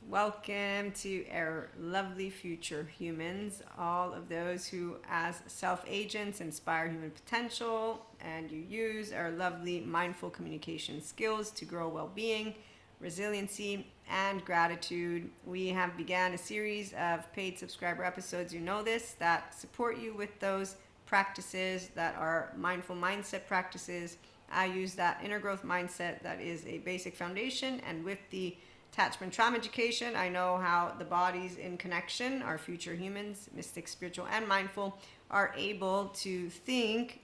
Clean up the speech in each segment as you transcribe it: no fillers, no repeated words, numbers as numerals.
Welcome to our lovely future humans, all of those who, as self agents, inspire human potential, and you use our lovely mindful communication skills to grow well being, resiliency, and gratitude. We have began a series of paid subscriber episodes, you know this, that support you with those practices that are mindful mindset practices. I use that inner growth mindset that is a basic foundation, and with the attachment trauma education, I know how the bodies in connection, our future humans, mystic, spiritual, and mindful, are able to think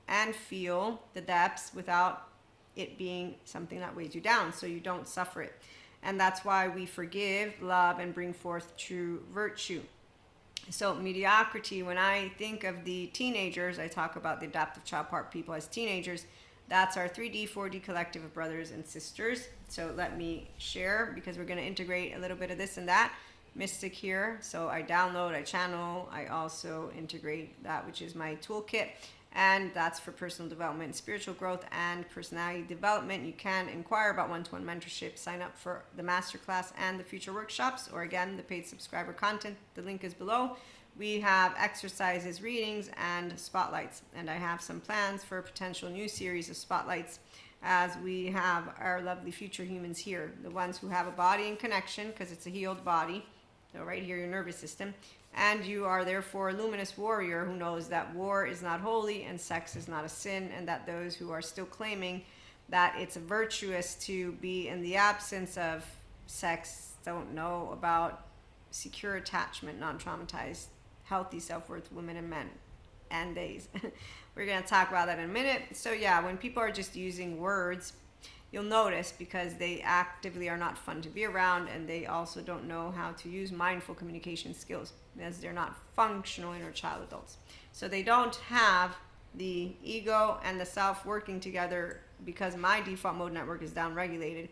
and feel the depths without it being something that weighs you down, so you don't suffer it. And that's why we forgive, love, and bring forth true virtue. So mediocrity, when I think of the teenagers, I talk about the adaptive child part people as teenagers. That's our 3D, 4D collective of brothers and sisters. So let me share, because we're going to integrate a little bit of this and that. Mystic here. So I download, I channel, I also integrate that, which is my toolkit. And that's for personal development, spiritual growth, and personality development. You can inquire about one-to-one mentorship, sign up for the masterclass and the future workshops, or again, the paid subscriber content. The link is below. We have exercises, readings, and spotlights. And I have some plans for a potential new series of spotlights, as we have our lovely future humans here, the ones who have a body in connection, because it's a healed body. So right here, your nervous system. And you are therefore a luminous warrior who knows that war is not holy and sex is not a sin, and that those who are still claiming that it's virtuous to be in the absence of sex don't know about secure attachment, non-traumatized, healthy self-worth women and men and days. We're going to talk about that in a minute. So yeah, when people are just using words, you'll notice, because they actively are not fun to be around, and they also don't know how to use mindful communication skills, as they're not functional inner child adults. So they don't have the ego and the self working together, because my default mode network is down regulated.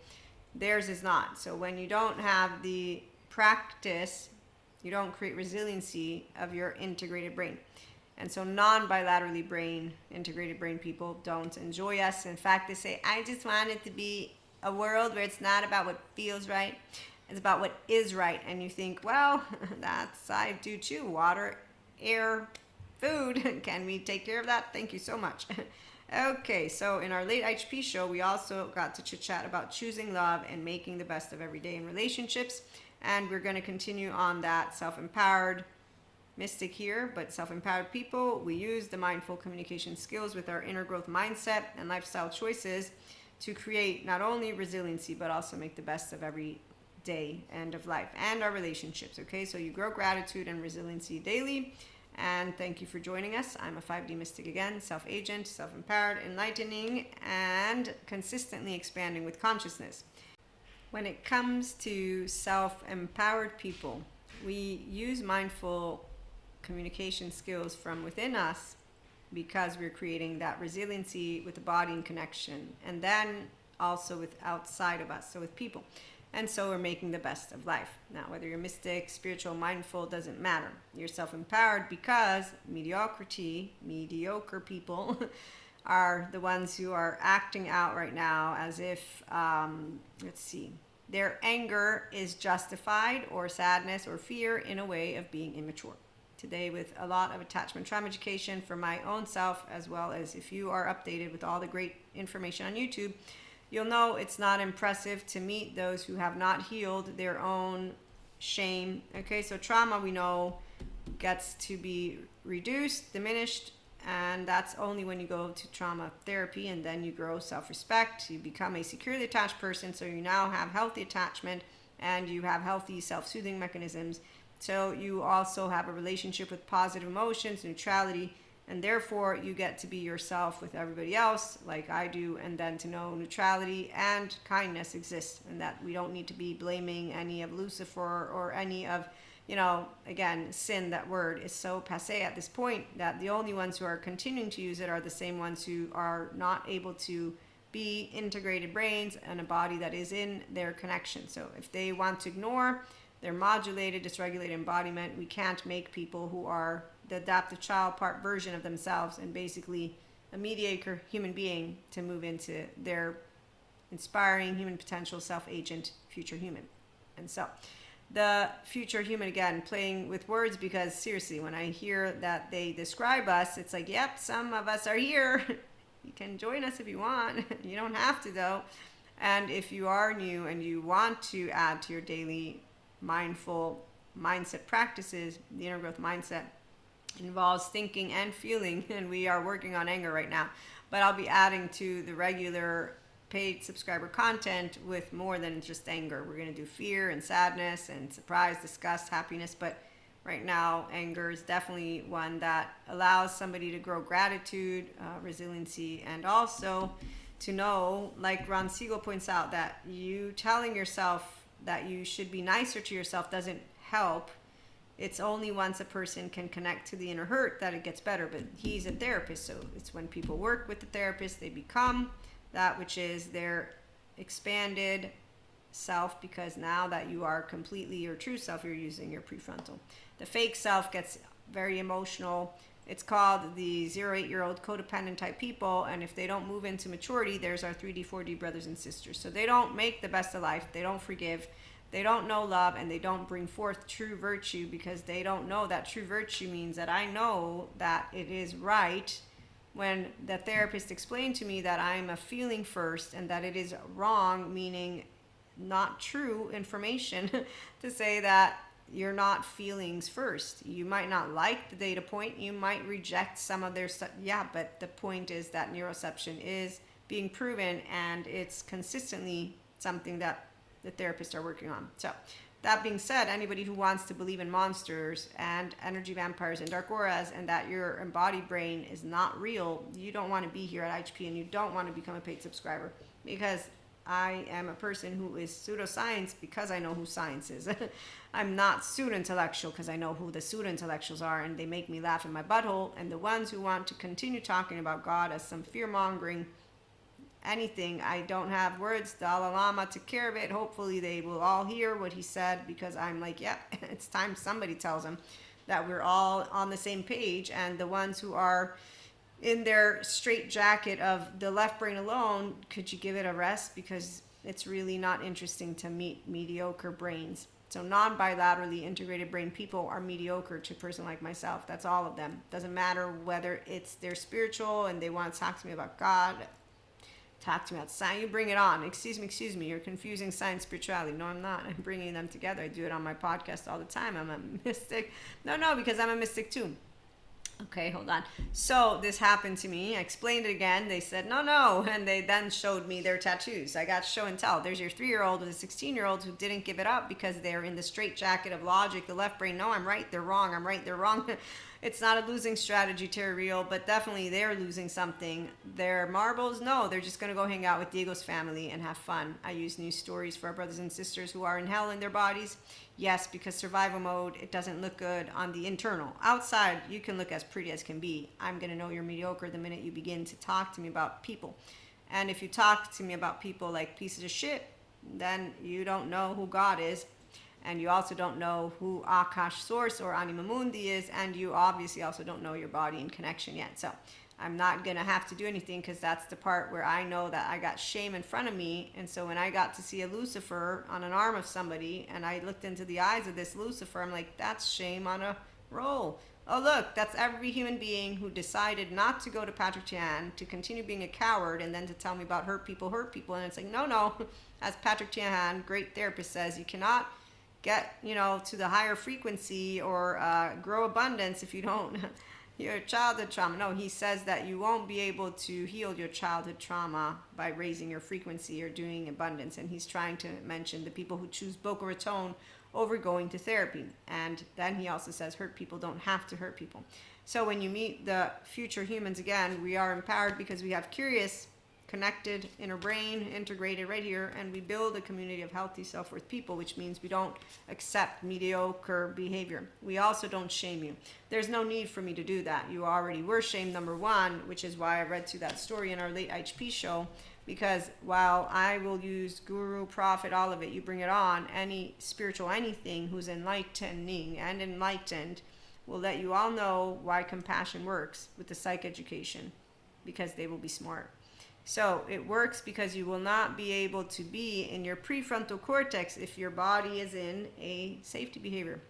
Theirs is not. So when you don't have the practice, you don't create resiliency of your integrated brain. And so non-bilaterally integrated brain people don't enjoy us. In fact, they say, I just want it to be a world where it's not about what feels right. It's about what is right. And you think, well, that's, I do too. Water, air, food. Can we take care of that? Thank you so much. Okay, so in our late HP show, we also got to chit chat about choosing love and making the best of every day in relationships. And we're going to continue on that self-empowered mystic here, but self-empowered people. We use the mindful communication skills with our inner growth mindset and lifestyle choices to create not only resiliency, but also make the best of every day and of life and our relationships. Okay, so you grow gratitude and resiliency daily. And thank you for joining us. I'm a 5D mystic again, self-agent, self-empowered, enlightening, and consistently expanding with consciousness. When it comes to self-empowered people, we use mindful communication skills from within us, because we're creating that resiliency with the body in connection, and then also with outside of us, so with people. And so we're making the best of life. Now, whether you're mystic, spiritual, mindful, doesn't matter. You're self-empowered, because mediocre people are the ones who are acting out right now as if, their anger is justified, or sadness or fear in a way of being immature. Today, with a lot of attachment trauma education for my own self, as well as if you are updated with all the great information on YouTube, you'll know it's not impressive to meet those who have not healed their own shame. Okay, so trauma, we know, gets to be reduced, diminished, and that's only when you go to trauma therapy, and then you grow self-respect. You become a securely attached person, so you now have healthy attachment, and you have healthy self-soothing mechanisms. So you also have a relationship with positive emotions, neutrality, and therefore you get to be yourself with everybody else, like I do, and then to know neutrality and kindness exists, and that we don't need to be blaming any of Lucifer or any of, again, sin. That word is so passé at this point that the only ones who are continuing to use it are the same ones who are not able to be integrated brains and a body that is in their connection. So if they want to ignore their modulated, dysregulated embodiment, we can't make people who are the adaptive child part version of themselves and basically a mediocre human being to move into their inspiring human potential self-agent future human. And so the future human, again, playing with words, because seriously, when I hear that they describe us, it's like, yep, some of us are here. You can join us if you want. You don't have to, though. And if you are new and you want to add to your daily mindful mindset practices, the inner growth mindset involves thinking and feeling, and we are working on anger right now. But I'll be adding to the regular paid subscriber content with more than just anger. We're going to do fear and sadness and surprise, disgust, happiness. But right now, anger is definitely one that allows somebody to grow gratitude, resiliency, and also to know, like Ron Siegel points out, that you telling yourself that you should be nicer to yourself doesn't help. It's only once a person can connect to the inner hurt that it gets better. But he's a therapist, so it's when people work with the therapist, they become that which is their expanded self, because now that you are completely your true self, you're using your prefrontal. The fake self gets very emotional. It's called the 0-8-year-old codependent type people, and if they don't move into maturity, there's our 3D, 4D brothers and sisters. So they don't make the best of life, they don't forgive, they don't know love, and they don't bring forth true virtue, because they don't know that true virtue means that I know that it is right when the therapist explained to me that I'm a feeling first, and that it is wrong, meaning not true information, to say that you're not feelings first. You might not like the data point, you might reject some of their stuff, yeah, but the point is that neuroception is being proven, and it's consistently something that the therapists are working on. So that being said, anybody who wants to believe in monsters and energy vampires and dark auras, and that your embodied brain is not real, you don't want to be here at HP, and you don't want to become a paid subscriber, because I am a person who is pseudoscience because I know who science is. I'm not pseudo-intellectual because I know who the pseudo-intellectuals are, and they make me laugh in my butthole. And the ones who want to continue talking about God as some fear-mongering anything, I don't have words, Dalai Lama took care of it. Hopefully they will all hear what he said, because I'm like, yeah, it's time somebody tells them that we're all on the same page. And the ones who are in their straight jacket of the left brain alone, could you give it a rest? Because it's really not interesting to meet mediocre brains. So non-bilaterally integrated brain people are mediocre to a person like myself. That's all of them. Doesn't matter whether it's they're spiritual and they want to talk to me about God, talk to me about science. You bring it on. Excuse me. You're confusing science, spirituality. No, I'm not. I'm bringing them together. I do it on my podcast all the time. I'm a mystic. No, because I'm a mystic too. Okay, hold on. So this happened to me. I explained it again. They said, no. And they then showed me their tattoos. I got show and tell. There's your 3-year-old with a 16-year-old who didn't give it up because they're in the straight jacket of logic. The left brain, no, I'm right, they're wrong. I'm right, they're wrong. It's not a losing strategy, Terry Real, but definitely they're losing something. Their marbles, no, they're just going to go hang out with Diego's family and have fun. I use news stories for our brothers and sisters who are in hell in their bodies. Yes, because survival mode, it doesn't look good on the internal. Outside, you can look as pretty as can be. I'm going to know you're mediocre the minute you begin to talk to me about people. And if you talk to me about people like pieces of shit, then you don't know who God is. And you also don't know who Akash Source or Anima Mundi is. And you obviously also don't know your body in connection yet. So I'm not going to have to do anything, because that's the part where I know that I got shame in front of me. And so when I got to see a Lucifer on an arm of somebody, and I looked into the eyes of this Lucifer, I'm like, that's shame on a roll. Oh, look, that's every human being who decided not to go to Patrick Tian, to continue being a coward, and then to tell me about hurt people. And it's like, no. As Patrick Tian, great therapist, says, you cannot get, to the higher frequency or grow abundance if you don't your childhood trauma. No, he says that you won't be able to heal your childhood trauma by raising your frequency or doing abundance. And he's trying to mention the people who choose Boca Raton over going to therapy. And then he also says hurt people don't have to hurt people. So when you meet the future humans, again, we are empowered because we have curious, connected inner brain integrated right here, and we build a community of healthy self-worth people, which means we don't accept mediocre behavior. We also don't shame you. There's no need for me to do that. You already were shamed, number one, which is why I read through that story in our late HP show, because while I will use guru, prophet, all of it, you bring it on, any spiritual anything who's enlightening and enlightened will let you all know why compassion works with the psych education, because they will be smart. So it works because you will not be able to be in your prefrontal cortex if your body is in a safety behavior,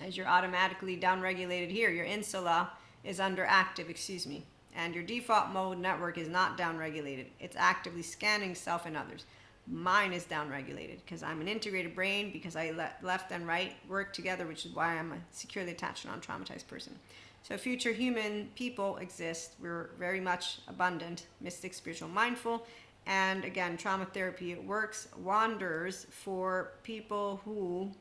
as you're automatically downregulated here. Your insula is underactive, and your default mode network is not downregulated. It's actively scanning self and others. Mine is downregulated because I'm an integrated brain, because I let left and right work together, which is why I'm a securely attached, non-traumatized person. So future human people exist. We're very much abundant, mystic, spiritual, mindful. And again, trauma therapy, it works wonders for people who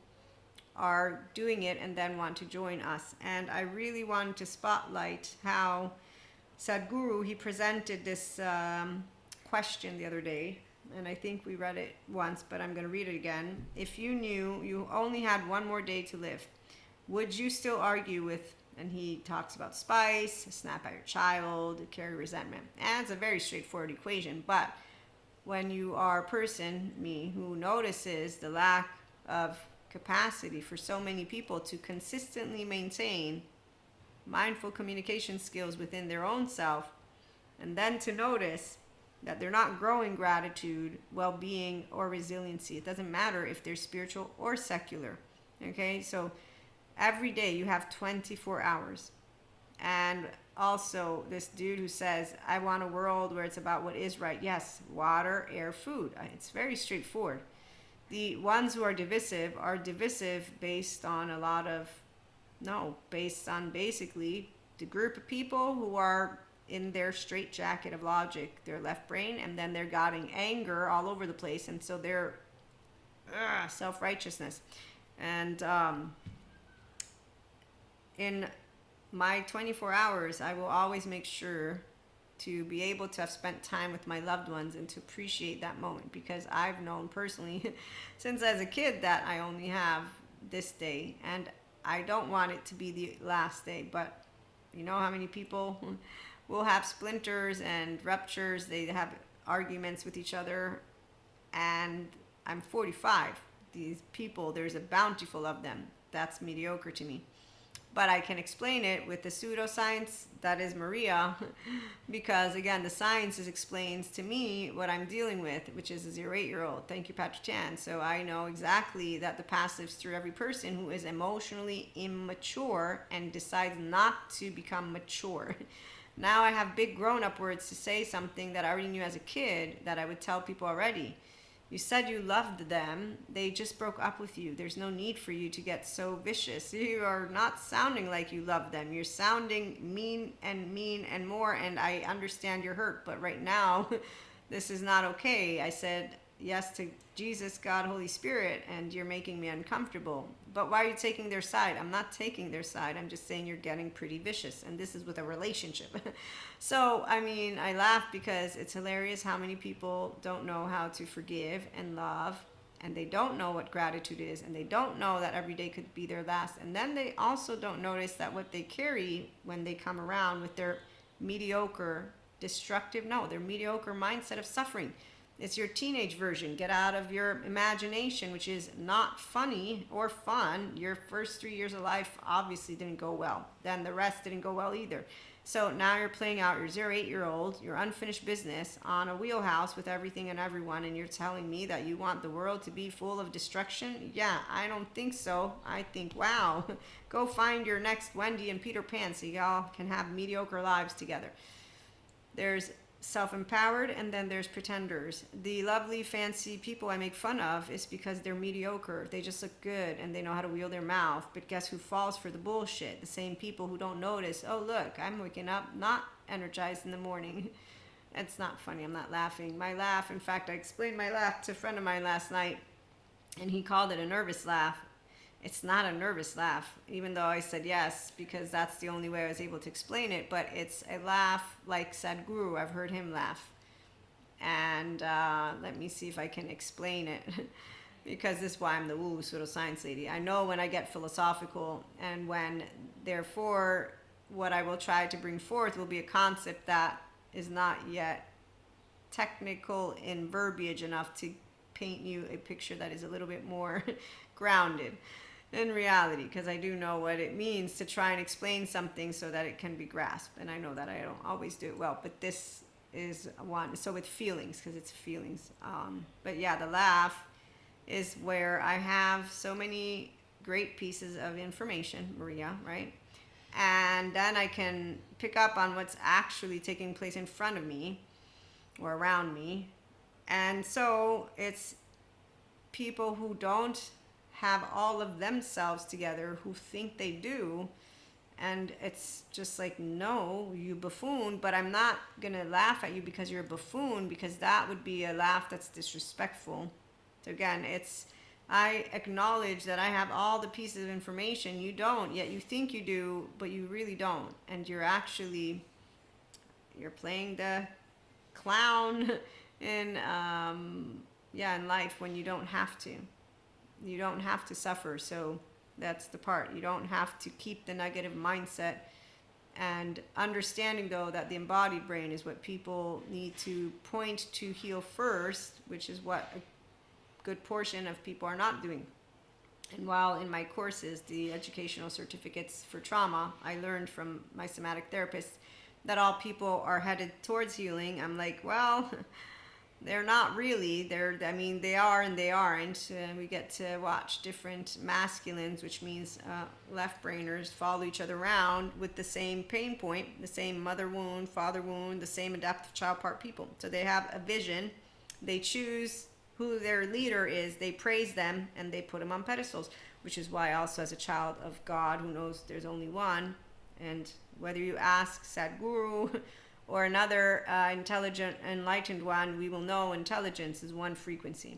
are doing it and then want to join us. And I really wanted to spotlight how Sadhguru, he presented this question the other day, and I think we read it once, but I'm going to read it again. If you knew you only had one more day to live, would you still argue with, and he talks about spice, snap at your child, carry resentment. And it's a very straightforward equation, but when you are a person, me, who notices the lack of capacity for so many people to consistently maintain mindful communication skills within their own self, and then to notice that they're not growing gratitude, well-being, or resiliency. It doesn't matter if they're spiritual or secular. Okay, so every day you have 24 hours. And also this dude who says, I want a world where it's about what is right. Yes, water, air, food. It's very straightforward. The ones who are divisive based on a lot of, based on basically the group of people who are in their straitjacket of logic, their left brain, and then they're getting anger all over the place, and so they're self-righteousness. And in my 24 hours, I will always make sure to be able to have spent time with my loved ones and to appreciate that moment, because I've known personally since as a kid that I only have this day, and I don't want it to be the last day. But you know how many people will have splinters and ruptures, they have arguments with each other, and I'm 45. These people, there's a bountiful of them. That's mediocre to me. But I can explain it with the pseudoscience that is Maria, because again, the science explains to me what I'm dealing with, which is a 0-8-year-old. Thank you, Patrick Chan. So I know exactly that the passives through every person who is emotionally immature and decides not to become mature. Now I have big grown-up words to say something that I already knew as a kid that I would tell people already. You said you loved them. They just broke up with you. There's no need for you to get so vicious. You are not sounding like you love them. You're sounding mean and more, and I understand your hurt. But right now, this is not okay. I said yes to Jesus, God, Holy Spirit, and you're making me uncomfortable. But why are you taking their side? I'm not taking their side. I'm just saying you're getting pretty vicious, and this is with a relationship. So, I mean, I laugh because it's hilarious how many people don't know how to forgive and love, and they don't know what gratitude is, and they don't know that every day could be their last. And then they also don't notice that what they carry when they come around with their mediocre, their mediocre mindset of suffering. It's your teenage version. Get out of your imagination, which is not funny or fun. Your first 3 years of life obviously didn't go well. Then the rest didn't go well either. So now you're playing out your 0-8-year-old, your unfinished business on a wheelhouse with everything and everyone, and you're telling me that you want the world to be full of destruction? Yeah, I don't think so. I think, wow, go find your next Wendy and Peter Pan so y'all can have mediocre lives together. There's self-empowered, and then there's pretenders. The lovely fancy people I make fun of is because they're mediocre. They just look good and they know how to wield their mouth, but guess who falls for the bullshit? The same people who don't notice, oh look, I'm waking up not energized in the morning. It's not funny. I'm not laughing. My laugh, in fact, I explained my laugh to a friend of mine last night, and he called it a nervous laugh. It's not a nervous laugh, even though I said yes, because that's the only way I was able to explain it. But it's a laugh like Sadhguru. I've heard him laugh. And let me see if I can explain it, because this is why I'm the woo pseudoscience lady. I know when I get philosophical, and when, therefore, what I will try to bring forth will be a concept that is not yet technical in verbiage enough to paint you a picture that is a little bit more grounded in reality, because I do know what it means to try and explain something so that it can be grasped, and I know that I don't always do it well, but this is one. So with feelings, because it's feelings. But yeah, the laugh is where I have so many great pieces of information, Maria, right? And then I can pick up on what's actually taking place in front of me or around me. And so it's people who don't have all of themselves together who think they do. And it's just like, no, you buffoon, but I'm not going to laugh at you because you're a buffoon, because that would be a laugh that's disrespectful. So again, I acknowledge that I have all the pieces of information. You don't, yet you think you do, but you really don't. And you're playing the clown in life when you don't have to. You don't have to suffer. So that's the part. You don't have to keep the negative mindset. And understanding, though, that the embodied brain is what people need to point to heal first, which is what a good portion of people are not doing. And while in my courses, the educational certificates for trauma, I learned from my somatic therapist that all people are headed towards healing. I'm like, well, they're not really. They are and they aren't. We get to watch different masculines, which means left brainers, follow each other around with the same pain point, the same mother wound, father wound, the same adaptive child part people. So they have a vision. They choose who their leader is. They praise them and they put them on pedestals, which is why also as a child of God who knows there's only one, and whether you ask Sadhguru or another intelligent, enlightened one, we will know intelligence is one frequency.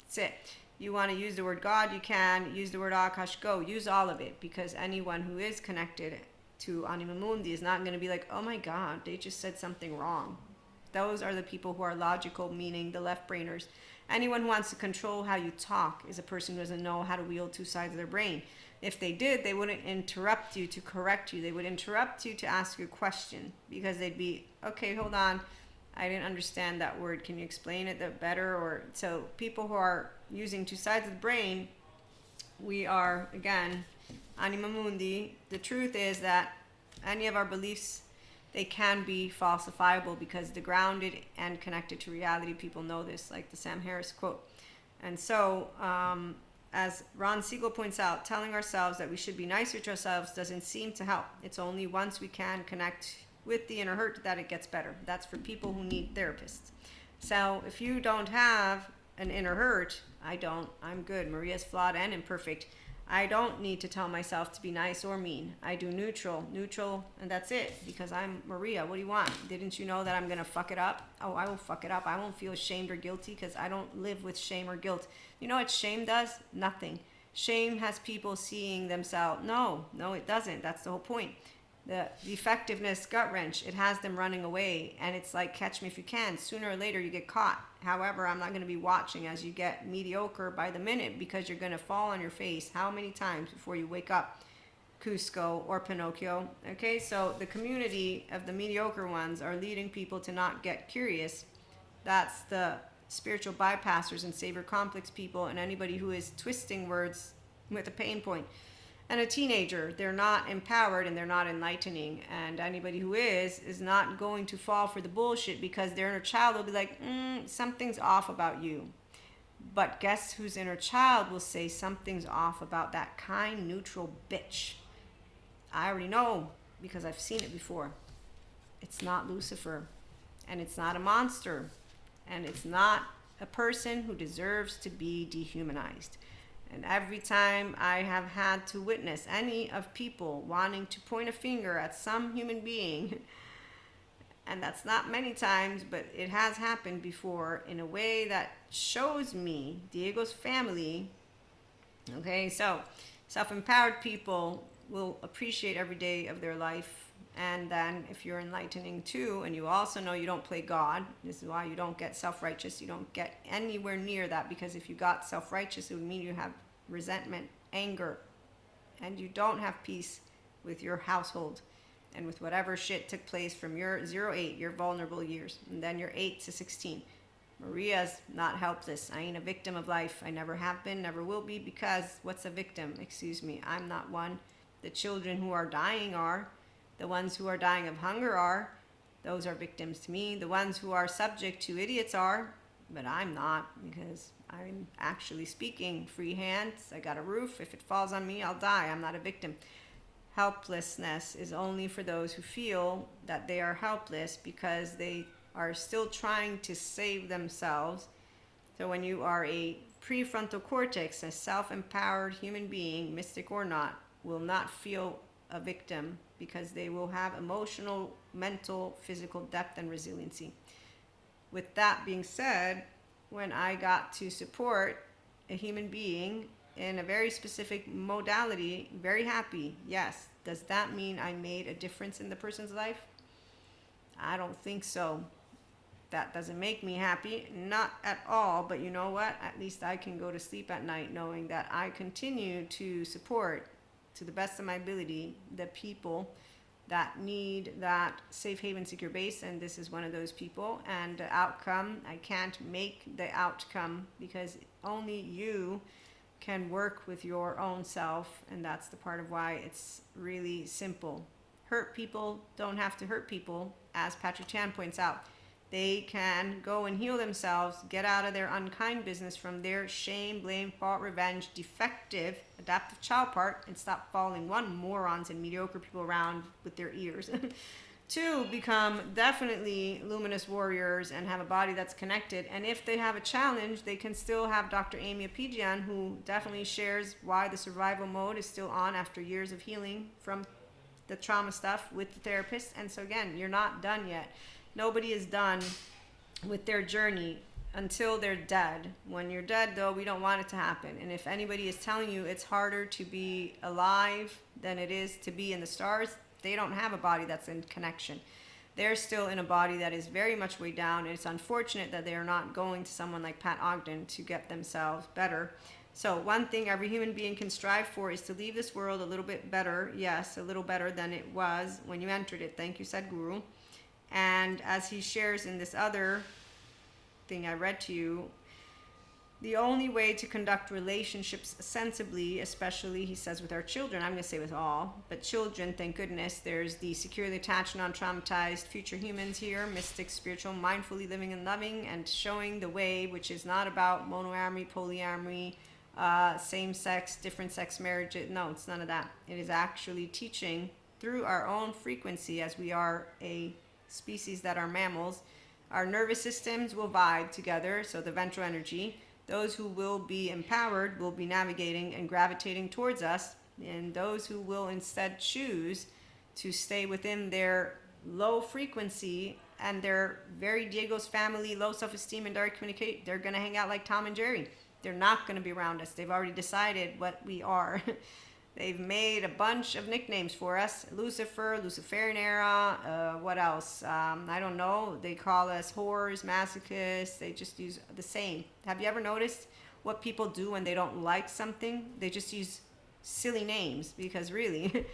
That's it. You want to use the word God, you can. Use the word Akash, go. Use all of it, because anyone who is connected to Anima Mundi is not going to be like, oh my God, they just said something wrong. Those are the people who are logical, meaning the left brainers. Anyone who wants to control how you talk is a person who doesn't know how to wield two sides of their brain. If they did, they wouldn't interrupt you to correct you. They would interrupt you to ask you a question, because they'd be, okay, hold on, I didn't understand that word. Can you explain it better? Or so people who are using two sides of the brain, we are, again, Anima Mundi. The truth is that any of our beliefs, they can be falsifiable, because the grounded and connected to reality people know this, like the Sam Harris quote. And so, as Ron Siegel points out, telling ourselves that we should be nicer to ourselves doesn't seem to help. It's only once we can connect with the inner hurt that it gets better. That's for people who need therapists. So if you don't have an inner hurt, I don't. I'm good. Maria's flawed and imperfect. I don't need to tell myself to be nice or mean. I do neutral, and that's it, because I'm Maria. What do you want? Didn't you know that I'm going to fuck it up? Oh, I will fuck it up. I won't feel ashamed or guilty, because I don't live with shame or guilt. You know what shame does? Nothing. Shame has people seeing themselves. No, it doesn't. That's the whole point. The effectiveness gut wrench, it has them running away, and it's like catch me if you can. Sooner or later you get caught. However, I'm not going to be watching as you get mediocre by the minute, because you're going to fall on your face how many times before you wake up, Cusco or Pinocchio. Okay, so the community of the mediocre ones are leading people to not get curious. That's the spiritual bypassers and savior complex people, and anybody who is twisting words with a pain point. And a teenager, they're not empowered and they're not enlightening. And anybody who is not going to fall for the bullshit, because their inner child will be like, something's off about you. But guess whose inner child will say something's off about that kind, neutral bitch? I already know, because I've seen it before. It's not Lucifer, and it's not a monster, and it's not a person who deserves to be dehumanized. And every time I have had to witness any of people wanting to point a finger at some human being, and that's not many times, but it has happened before in a way that shows me Diego's family. Okay, so self-empowered people will appreciate every day of their life. And then if you're enlightening too, and you also know you don't play God, this is why you don't get self-righteous, you don't get anywhere near that, because if you got self-righteous, it would mean you have resentment, anger, and you don't have peace with your household and with whatever shit took place from your 0-8, your vulnerable years, and then your 8 to 16. Maria's not helpless. I ain't a victim of life. I never have been, never will be, because what's a victim? Excuse me, I'm not one. The children who are dying are. The ones who are dying of hunger are. Those are victims to me. The ones who are subject to idiots are, but I'm not, because I'm actually speaking free hands. I got a roof. If it falls on me, I'll die. I'm not a victim. Helplessness is only for those who feel that they are helpless because they are still trying to save themselves. So when you are a prefrontal cortex, a self-empowered human being, mystic or not, will not feel a victim because they will have emotional, mental, physical depth and resiliency. With that being said, when I got to support a human being in a very specific modality, very happy. Yes. Does that mean I made a difference in the person's life? I don't think so. That doesn't make me happy, not at all, but you know what? At least I can go to sleep at night knowing that I continue to support, to the best of my ability, the people that need that safe haven secure base, and this is one of those people. And the outcome, I can't make the outcome because only you can work with your own self, and that's the part of why it's really simple. Hurt people don't have to hurt people, as Patrick Chan points out. They can go and heal themselves, get out of their unkind business from their shame, blame, fault, revenge, defective, adaptive child part, and stop following one, morons and mediocre people around with their ears. Two, become definitely luminous warriors and have a body that's connected. And if they have a challenge, they can still have Dr. Amy Apigian, who definitely shares why the survival mode is still on after years of healing from the trauma stuff with the therapist. And so again, you're not done yet. Nobody is done with their journey until they're dead. When you're dead, though, we don't want it to happen. And if anybody is telling you it's harder to be alive than it is to be in the stars, they don't have a body that's in connection. They're still in a body that is very much way down, and it's unfortunate that they are not going to someone like Pat Ogden to get themselves better. So one thing every human being can strive for is to leave this world a little bit better. Yes, a little better than it was when you entered it. Thank you, Sadhguru. And as he shares in this other thing I read to you, the only way to conduct relationships sensibly, especially, he says, with our children, I'm going to say with all, but children, thank goodness, there's the securely attached, non-traumatized future humans here, mystic, spiritual, mindfully living and loving, and showing the way, which is not about monoamory, polyamory, same-sex, different-sex marriage. No, it's none of that. It is actually teaching through our own frequency, as we are a species that are mammals. Our nervous systems will vibe together, so the ventral energy. Those who will be empowered will be navigating and gravitating towards us, and those who will instead choose to stay within their low frequency and their very Diego's family, low self-esteem and direct communicate, they're going to hang out like Tom and Jerry. They're not going to be around us. They've already decided what we are. They've made a bunch of nicknames for us. Lucifer, Luciferian era, what else? I don't know. They call us whores, masochists. They just use the same. Have you ever noticed what people do when they don't like something? They just use silly names, because really,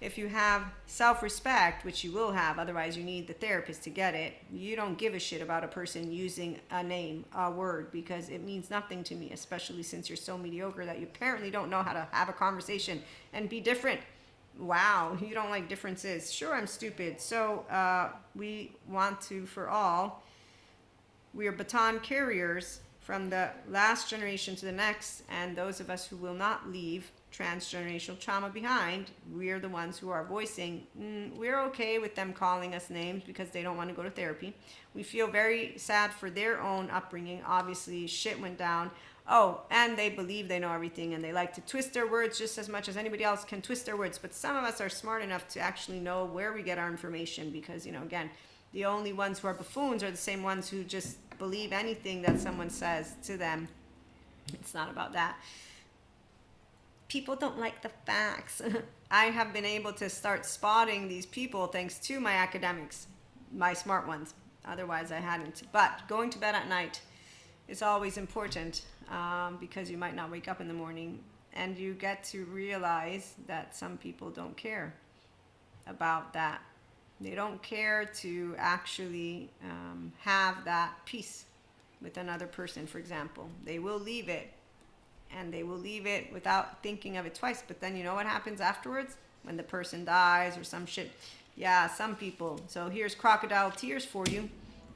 if you have self-respect, which you will have, otherwise you need the therapist to get it, you don't give a shit about a person using a name, a word, because it means nothing to me, especially since you're so mediocre that you apparently don't know how to have a conversation and be different. Wow, you don't like differences. Sure, I'm stupid. So we want to, for all, we are baton carriers from the last generation to the next, and those of us who will not leave transgenerational trauma behind, we're the ones who are voicing, we're okay with them calling us names because they don't want to go to therapy. We feel very sad for their own upbringing. Obviously, shit went down. Oh, and they believe they know everything, and they like to twist their words just as much as anybody else can twist their words. But some of us are smart enough to actually know where we get our information, because, again, the only ones who are buffoons are the same ones who just believe anything that someone says to them. It's not about that. People don't like the facts. I have been able to start spotting these people thanks to my academics, my smart ones. Otherwise, I hadn't. But going to bed at night is always important, because you might not wake up in the morning, and you get to realize that some people don't care about that. They don't care to actually have that peace with another person, for example. They will leave it. And they will leave it without thinking of it twice. But then you know what happens afterwards? When the person dies or some shit, Yeah, some people. So here's crocodile tears for you.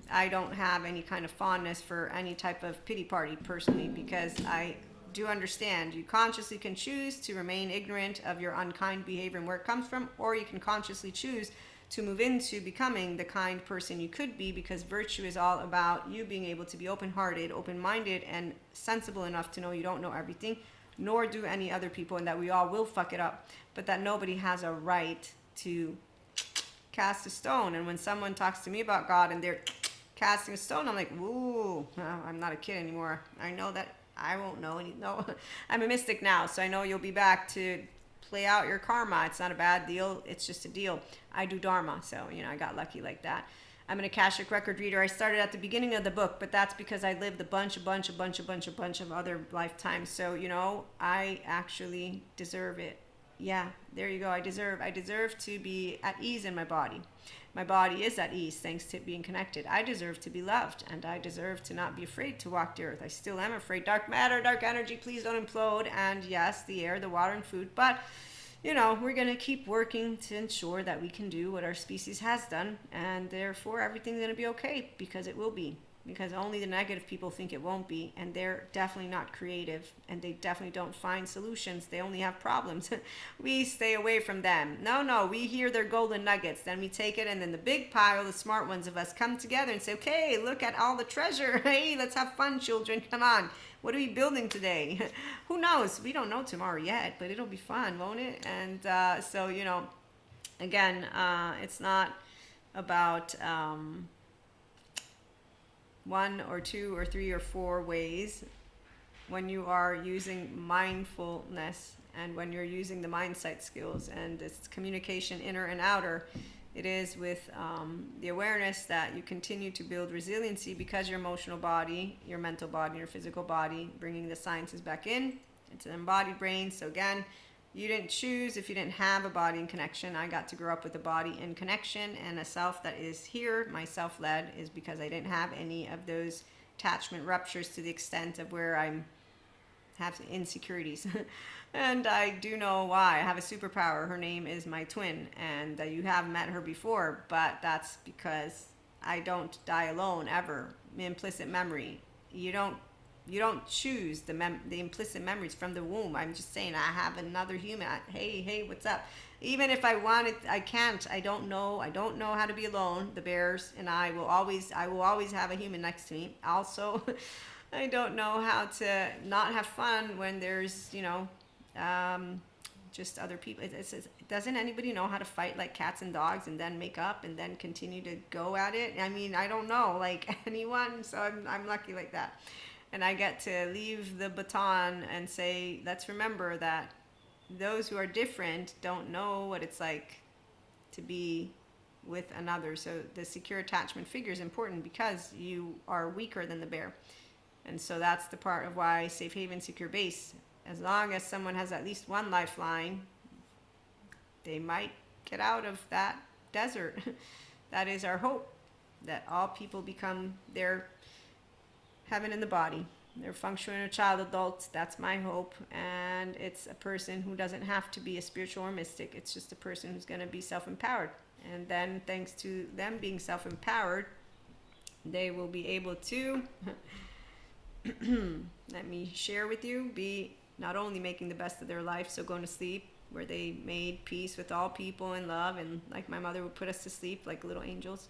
I don't have any kind of fondness for any type of pity party personally, because I do understand you consciously can choose to remain ignorant of your unkind behavior and where it comes from, or you can consciously choose to move into becoming the kind person you could be, because virtue is all about you being able to be open-hearted, open-minded, and sensible enough to know you don't know everything, nor do any other people, and that we all will fuck it up, but that nobody has a right to cast a stone. And when someone talks to me about God and they're casting a stone, I'm like, ooh, I'm not a kid anymore. I know that I won't know any. No, I'm a mystic now, so I know you'll be back to play out your karma. It's not a bad deal. It's just a deal. I do dharma, so I got lucky like that. I'm an Akashic record reader. I started at the beginning of the book, but that's because I lived a bunch of other lifetimes. So I actually deserve it. Yeah, there you go. I deserve to be at ease in my body. My body is at ease thanks to it being connected. I deserve to be loved, and I deserve to not be afraid to walk the earth. I still am afraid. Dark matter, dark energy, please don't implode. And yes, the air, the water, and food. But, we're going to keep working to ensure that we can do what our species has done. And therefore, everything's going to be okay, because it will be. Because only the negative people think it won't be, and they're definitely not creative, and they definitely don't find solutions. They only have problems. We stay away from them. No, we hear their golden nuggets, then we take it, and then the big pile, the smart ones of us, come together and say, okay, look at all the treasure. Hey, let's have fun, children. Come on. What are we building today? Who knows? We don't know tomorrow yet, but it'll be fun, won't it? And so, again, it's not about one or two or three or four ways. When you are using mindfulness, and when you're using the mindsight skills, and it's communication inner and outer, it is with the awareness that you continue to build resiliency, because your emotional body, your mental body, and your physical body, bringing the sciences back in. It's an embodied brain. So again, you didn't choose if you didn't have a body in connection. I got to grow up with a body in connection and a self that is here. My self-led is because I didn't have any of those attachment ruptures to the extent of where I have insecurities. And I do know why. I have a superpower. Her name is my twin, and you have met her before, but that's because I don't die alone ever. Implicit memory. You don't choose the implicit memories from the womb. I'm just saying, I have another human. Hey, what's up? Even if I wanted, I can't. I don't know how to be alone. The bears and I will always have a human next to me. Also, I don't know how to not have fun when there's, just other people. Doesn't anybody know how to fight like cats and dogs and then make up and then continue to go at it? I mean, I don't know, like anyone. So I'm lucky like that. And I get to leave the baton and say, let's remember that those who are different don't know what it's like to be with another. So the secure attachment figure is important, because you are weaker than the bear. And so that's the part of why safe haven, secure base. As long as someone has at least one lifeline, they might get out of that desert. That is our hope, that all people become their heaven in the body. They're functional inner child adults. That's my hope. And it's a person who doesn't have to be a spiritual or mystic. It's just a person who's going to be self-empowered. And then thanks to them being self-empowered, they will be able to, let me share with you, be not only making the best of their life, so going to sleep, where they made peace with all people in love, and like my mother would put us to sleep like little angels.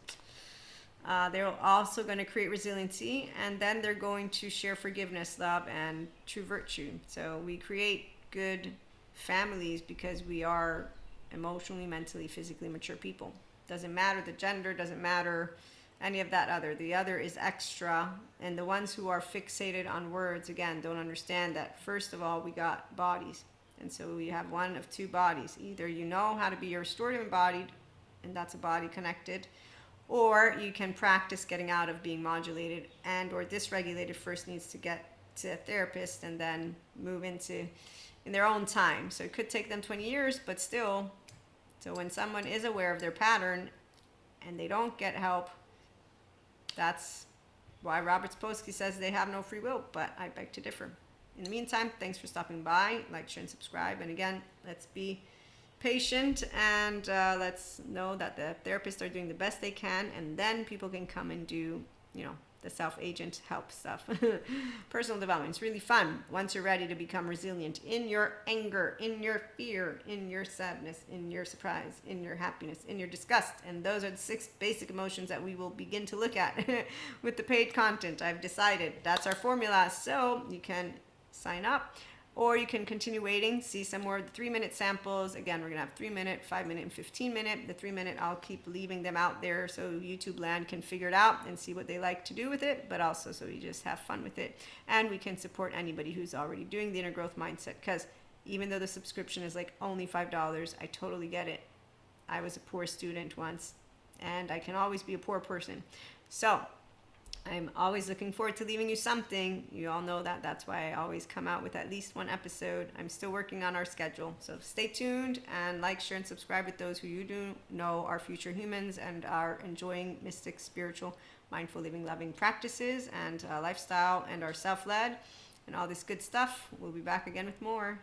They're also going to create resiliency, and then they're going to share forgiveness, love, and true virtue. So we create good families because we are emotionally, mentally, physically mature people. Doesn't matter the gender, doesn't matter any of that other. The other is extra, and the ones who are fixated on words, again, don't understand that, first of all, we got bodies. And so we have one of two bodies. Either you know how to be your restorative embodied, and that's a body connected, or you can practice getting out of being modulated and or dysregulated. First needs to get to a therapist and then move into in their own time. So it could take them 20 years, but still. So when someone is aware of their pattern and they don't get help, that's why Robert Sapolsky says they have no free will, but I beg to differ. In the meantime, thanks for stopping by. Like, share, and subscribe. And again, let's be patient, and let's know that the therapists are doing the best they can, and then people can come and do, the self-agent help stuff. Personal development is really fun once you're ready to become resilient in your anger, in your fear, in your sadness, in your surprise, in your happiness, in your disgust. And those are the 6 basic emotions that we will begin to look at with the paid content. I've decided that's our formula, so you can sign up, or you can continue waiting, see some more of the 3-minute samples. Again, we're going to have 3-minute, 5-minute, and 15-minute. The 3-minute, I'll keep leaving them out there so YouTube land can figure it out and see what they like to do with it, but also so we just have fun with it. And we can support anybody who's already doing the inner growth mindset, because even though the subscription is like only $5, I totally get it. I was a poor student once, and I can always be a poor person. So I'm always looking forward to leaving you something. You all know that. That's why I always come out with at least 1 episode. I'm still working on our schedule. So stay tuned and like, share, and subscribe with those who you do know are future humans and are enjoying mystic, spiritual, mindful living, loving practices and lifestyle and are self-led and all this good stuff. We'll be back again with more.